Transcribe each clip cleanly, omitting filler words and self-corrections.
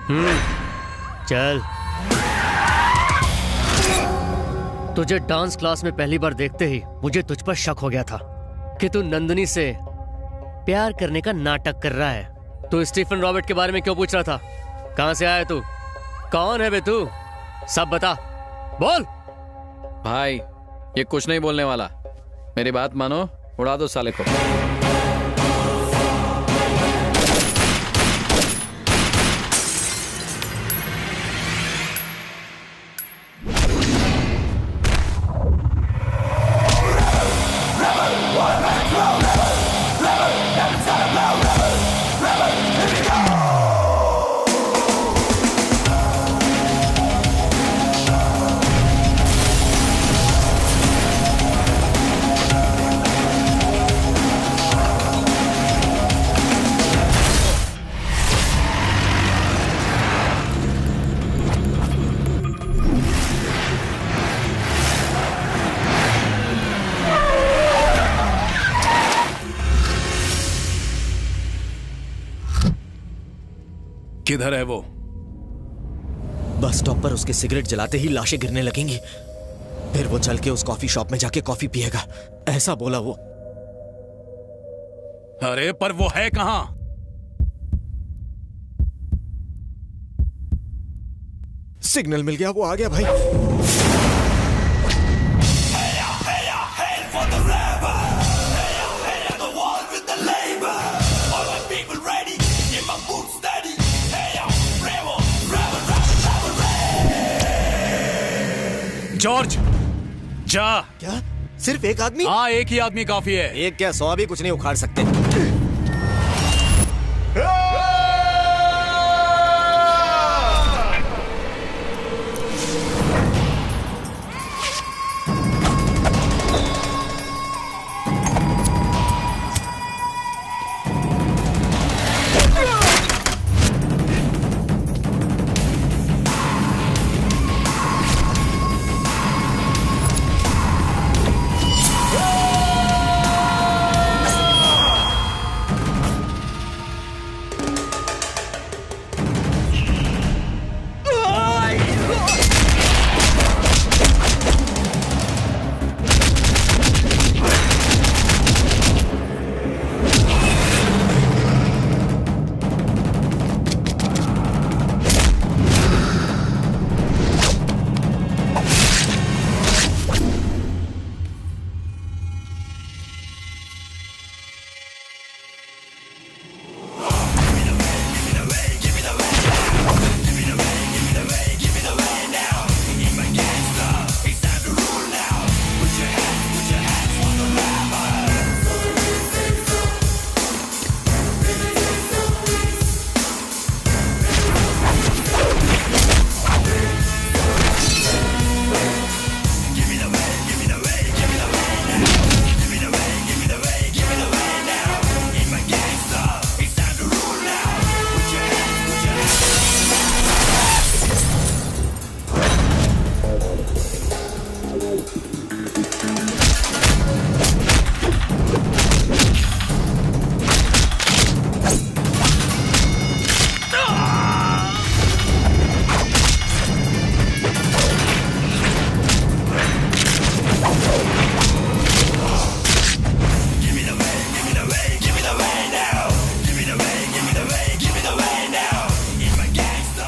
चल। तुझे dance class में पहली बार देखते ही मुझे तुझ पर शक हो गया था कि तू नंदिनी से प्यार करने का नाटक कर रहा है। तू स्टीफन रॉबर्ट के बारे में क्यों पूछ रहा था? कहां से आया तू? कौन है बे तू? सब बता, बोल। भाई ये कुछ नहीं बोलने वाला, मेरी बात मानो, उड़ा दो साले को। किधर है वो? बस स्टॉप पर उसके सिगरेट जलाते ही लाशें गिरने लगेंगी, फिर वो चल के उस कॉफी शॉप में जाके कॉफी पिएगा, ऐसा बोला वो। अरे पर वो है कहां? सिग्नल मिल गया, वो आ गया भाई। जॉर्ज जा। क्या सिर्फ एक आदमी? हाँ, एक ही आदमी काफी है। एक क्या 100 भी कुछ नहीं उखाड़ सकते।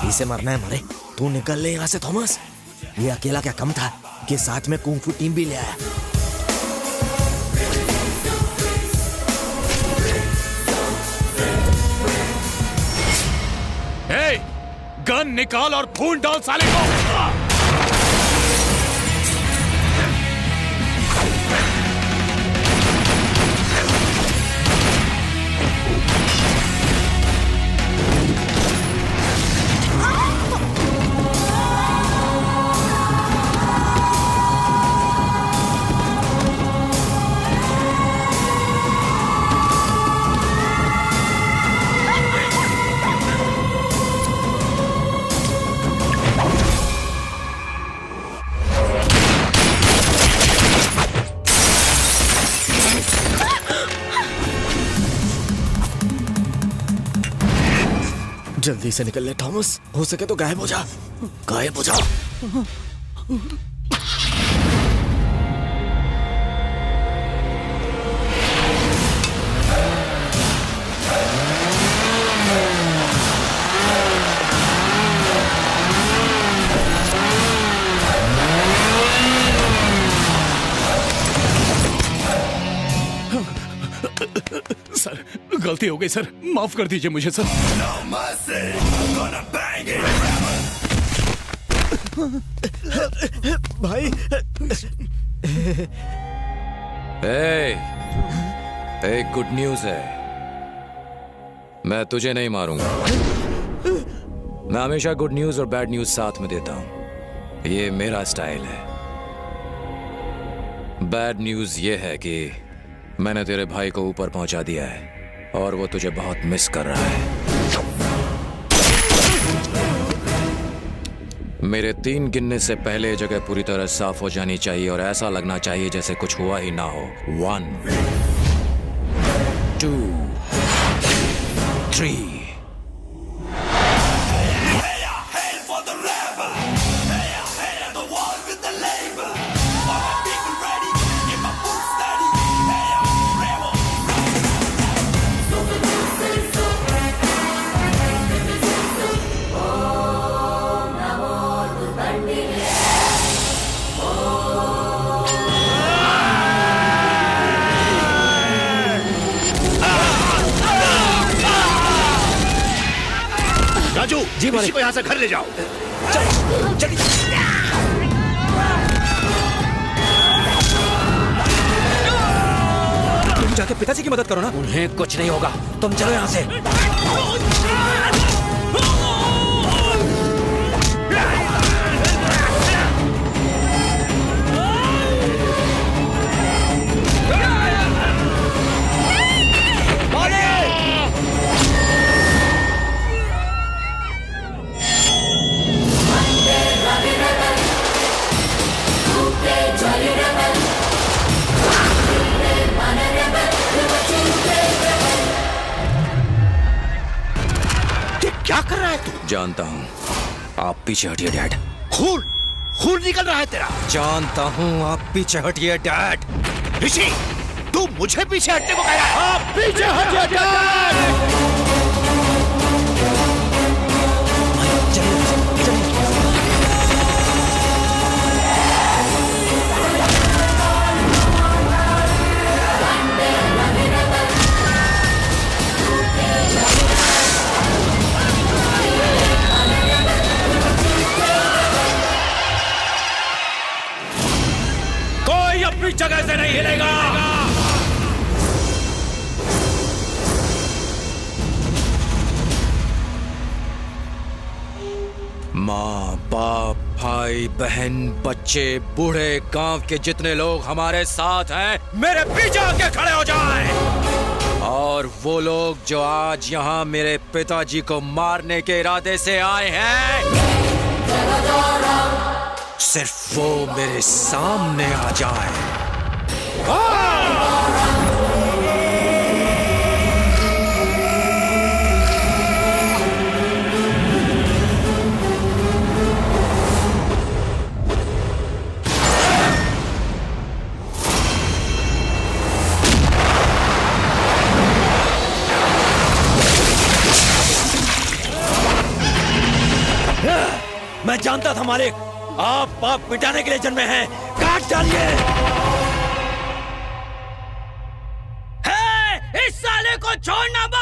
इसे मरना है मरे, तू निकल ले यहाँ से थॉमस। ये अकेला क्या कम था कि साथ में कुंग फू टीम भी ले आया। हे, गन निकाल और खून डाल साले को। जल्दी से निकल ले थॉमस, हो सके तो गायब हो जा, गायब हो जा। सर, गलती हो गई सर, माफ कर दीजिए मुझे सर। भाई एक गुड न्यूज है, मैं तुझे नहीं मारूंगा। मैं हमेशा गुड न्यूज और बैड न्यूज साथ में देता हूं, ये मेरा स्टाइल है। बैड न्यूज ये है कि मैंने तेरे भाई को ऊपर पहुंचा दिया है और वो तुझे बहुत मिस कर रहा है। मेरे 3 गिनने से पहले जगह पूरी तरह साफ हो जानी चाहिए और ऐसा लगना चाहिए जैसे कुछ हुआ ही ना हो। 1 2 3। राजू जी, किसी को यहाँ से घर ले जाओ। तुम जाके पिताजी की मदद करो ना। उन्हें कुछ नहीं होगा, तुम चलो यहाँ से। क्या कर रहा है तू? जानता हूँ, आप पीछे हटिए डैड। खून खून निकल रहा है तेरा। जानता हूँ, आप पीछे हटिए डैड। ऋषि, तू मुझे पीछे हटने को कह रहा है? आप पीछे हटिए डैड। अपनी जगह से नहीं हिलेगा। माँ बाप भाई बहन बच्चे बूढ़े गांव के जितने लोग हमारे साथ हैं, मेरे पीछे आके खड़े हो जाएं। और वो लोग जो आज यहाँ मेरे पिताजी को मारने के इरादे से आए हैं, सिर्फ वो मेरे सामने आ जाए। मैं जानता था मालिक, आप पाप मिटाने के लिए जन्मे हैं। काट डालिए। इस साले को छोड़ना मत।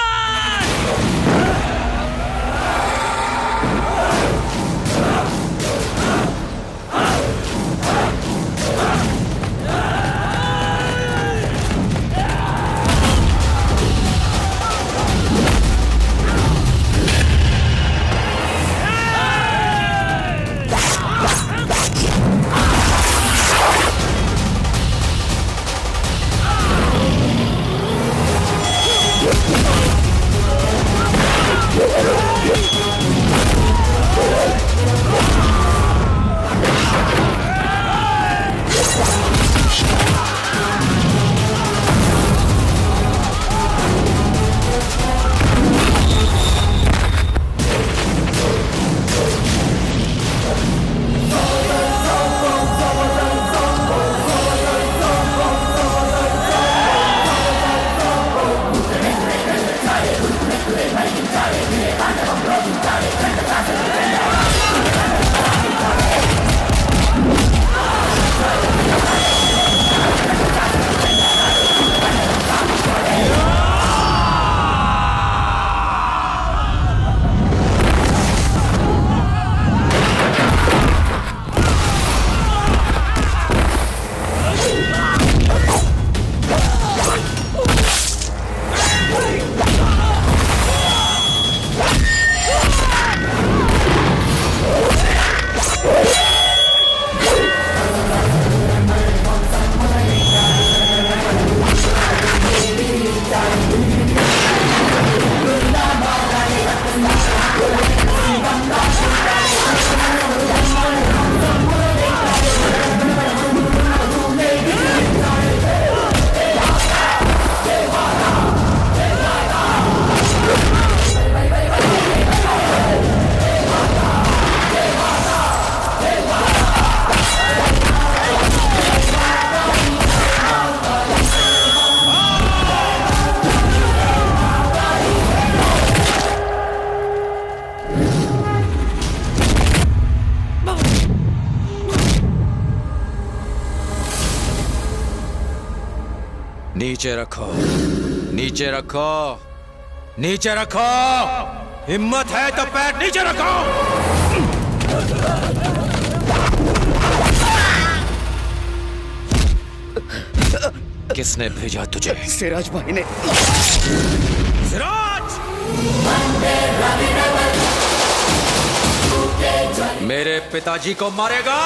नीचे रखो, नीचे रखो, नीचे रखो। हिम्मत है तो पैर नीचे रखो। किसने भेजा तुझे? सिराज भाई ने। सिराज! मेरे पिताजी को मारेगा?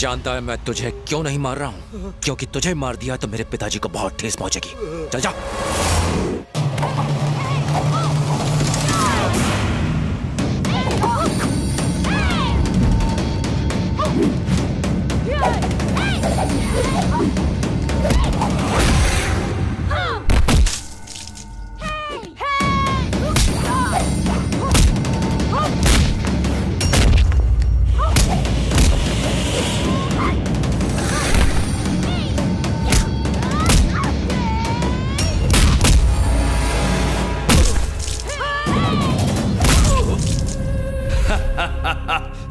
जानता है मैं तुझे क्यों नहीं मार रहा हूं? क्योंकि तुझे मार दिया तो मेरे पिताजी को बहुत ठेस पहुंचेगी। चल जा।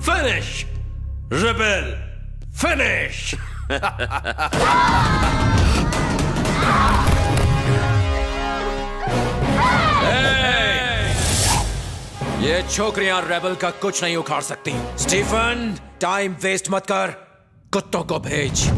Finish! Rebel! Finish! ये छोकरियां रेबल का कुछ नहीं उखाड़ सकती। स्टीफन, टाइम वेस्ट मत कर, कुत्तों को भेज।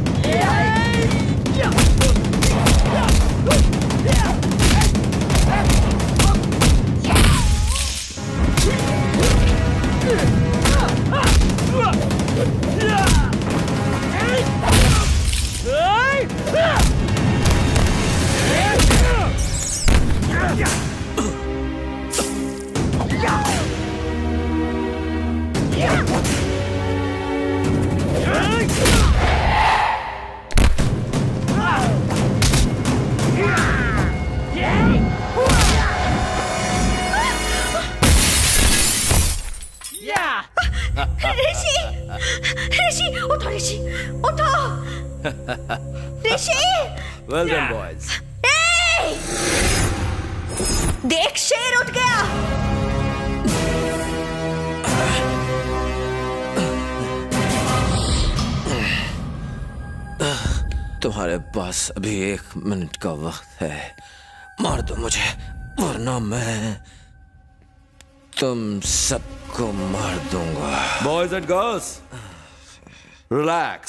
ऋषि, ऋषि, उठो ऋषि, उठो ऋषि। Well done, boys. देख, शेर उठ गया। तुम्हारे पास अभी 1 मिनट का वक्त है। मार दो मुझे, वरना मैं तुम सबको मार दूंगा। Boys and girls, relax.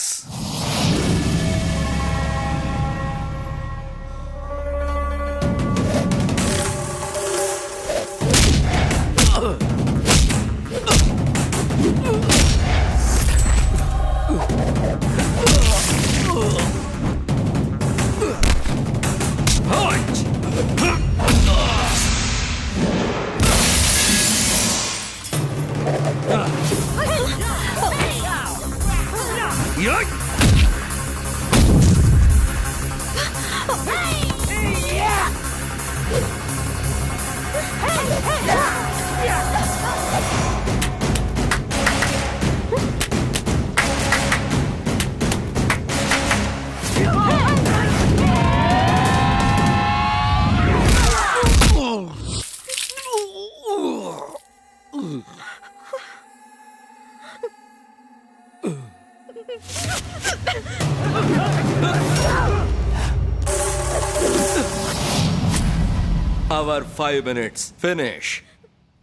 Our 5 minutes finish.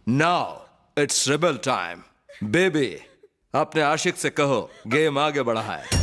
Now it's rebel time. Baby, अपने आशिक से कहो गेम आगे बढ़ा है।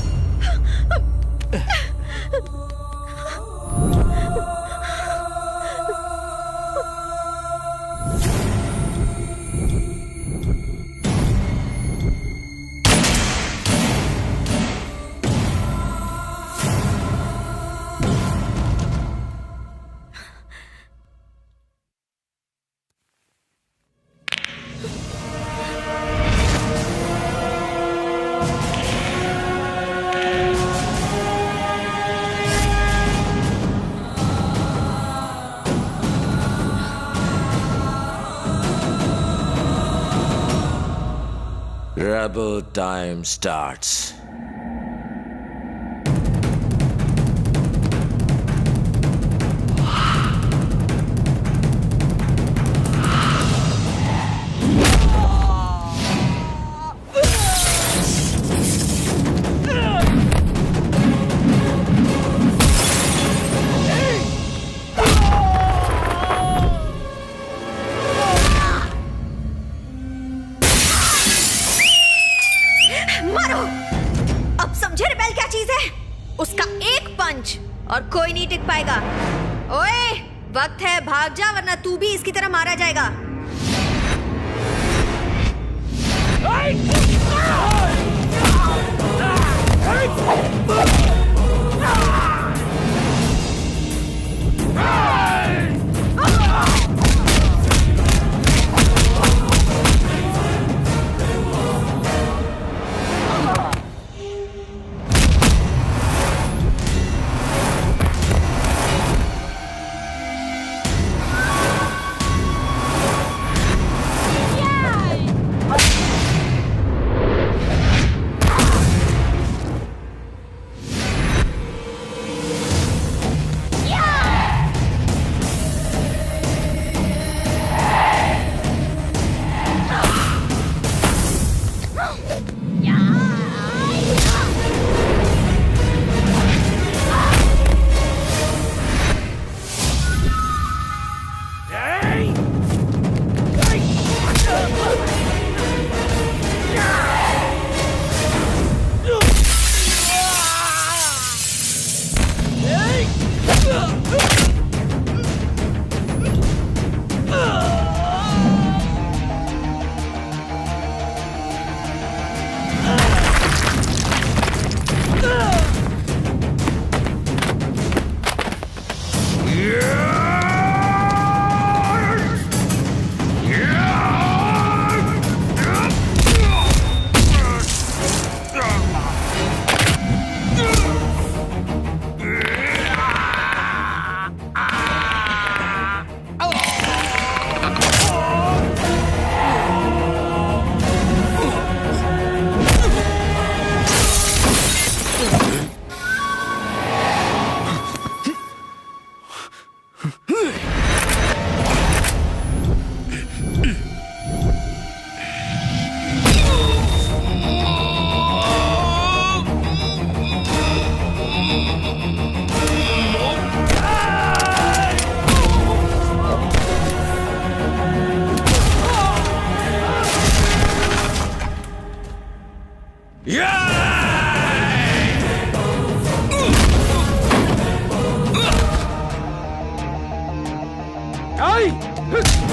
Rebel time starts. जाएगा। ओए, वक्त है, भाग जा वरना तू भी इसकी तरह मारा जाएगा। Hey!